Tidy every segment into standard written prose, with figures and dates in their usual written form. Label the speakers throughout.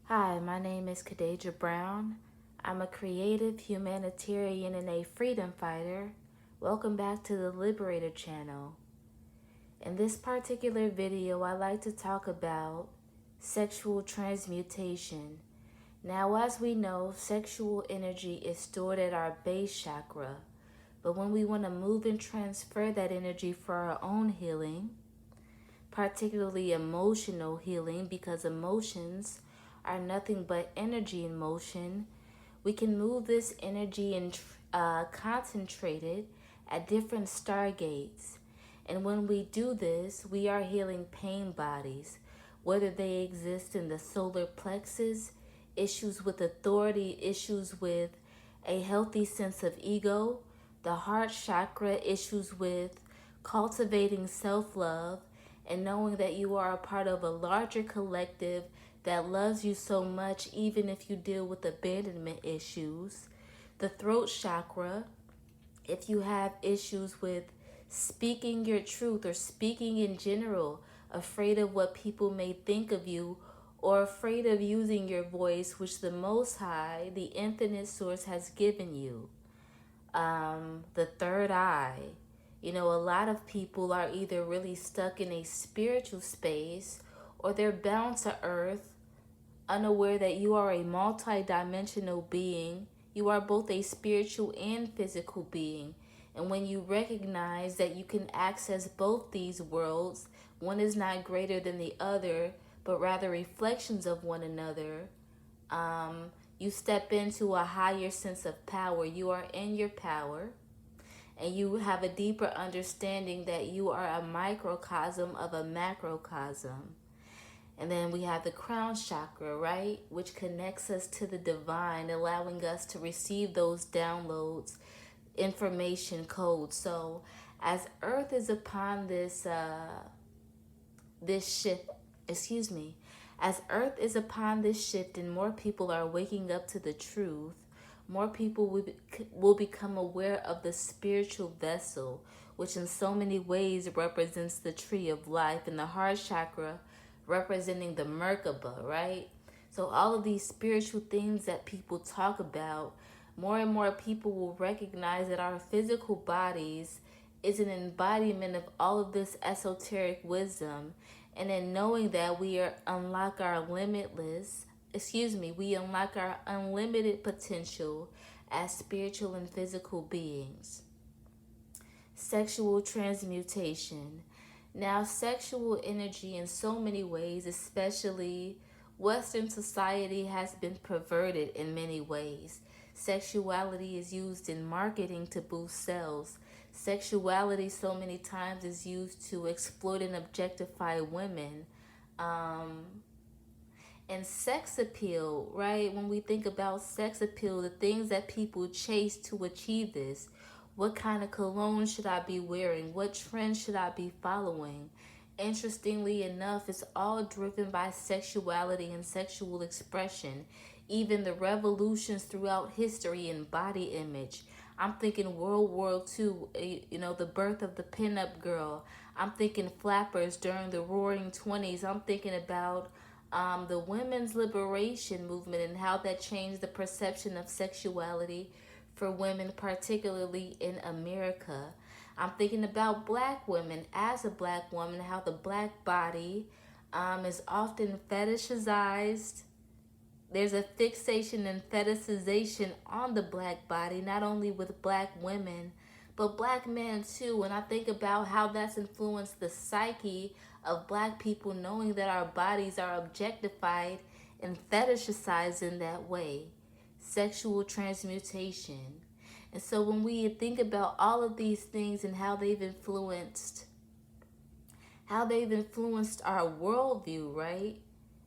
Speaker 1: Hi, my name is Khadijah Brown. I'm a creative humanitarian and a freedom fighter. Welcome back to the Liberator channel. In this particular video, I like to talk about sexual transmutation. Now, as we know, sexual energy is stored at our base chakra, but when we want to move and transfer that energy for our own healing, particularly emotional healing, because emotions are nothing but energy in motion. We can move this energy and concentrate it at different stargates. And when we do this, we are healing pain bodies, whether they exist in the solar plexus, issues with authority, issues with a healthy sense of ego, the heart chakra, issues with cultivating self love, and knowing that you are a part of a larger collective that loves you so much, even if you deal with abandonment issues. The throat chakra, if you have issues with speaking your truth or speaking in general, afraid of what people may think of you, or afraid of using your voice, which the Most High, the infinite source, has given you. The third eye. You know, a lot of people are either really stuck in a spiritual space or they're bound to earth, unaware that you are a multi-dimensional being. You are both a spiritual and physical being. And when you recognize that you can access both these worlds, one is not greater than the other, but rather reflections of one another, you step into a higher sense of power. You are in your power, and you have a deeper understanding that you are a microcosm of a macrocosm. And then we have the crown chakra, right? Which connects us to the divine, allowing us to receive those downloads, information codes. So as Earth is upon this shift, excuse me, as Earth is upon this shift and more people are waking up to the truth, more people will become aware of the spiritual vessel, which in so many ways represents the tree of life, and the heart chakra representing the Merkaba, right? So all of these spiritual things that people talk about, more and more people will recognize that our physical bodies is an embodiment of all of this esoteric wisdom. And in knowing that we unlock our we unlock our unlimited potential as spiritual and physical beings. Sexual transmutation. Now, sexual energy in so many ways, especially Western society, has been perverted in many ways. Sexuality is used in marketing to boost sales. Sexuality so many times is used to exploit and objectify women. Um, and sex appeal, right? When we think about sex appeal, the things that people chase to achieve this, what kind of cologne should I be wearing? What trends should I be following? Interestingly enough, it's all driven by sexuality and sexual expression. Even the revolutions throughout history in body image. I'm thinking World War II, the birth of the pinup girl. I'm thinking flappers during the Roaring '20s. I'm thinking about the women's liberation movement and how that changed the perception of sexuality for women, particularly in America. I'm thinking about black women as a black woman, how the black body is often fetishized. There's a fixation and fetishization on the black body, not only with black women, but black men too. And I think about how that's influenced the psyche of black people, knowing that our bodies are objectified and fetishized in that way. Sexual transmutation. And so when we think about all of these things and how they've influenced our worldview, right?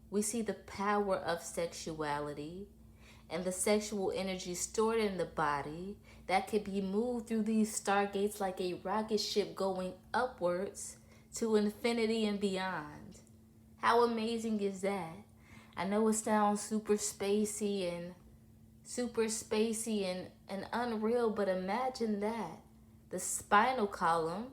Speaker 1: We see the power of sexuality and the sexual energy stored in the body that could be moved through these stargates like a rocket ship going upwards to infinity and beyond. How amazing is that? I know it sounds super spacey and unreal, but imagine that. The spinal column,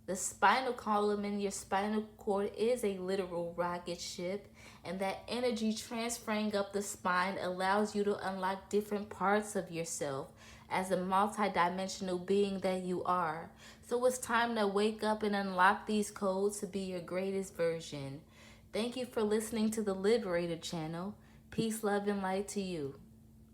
Speaker 1: The spinal column in your spinal cord is a literal rocket ship, and that energy transferring up the spine allows you to unlock different parts of yourself as a multidimensional being that you are. So it's time to wake up and unlock these codes to be your greatest version. Thank you for listening to the Liberator channel. Peace, love, and light to you.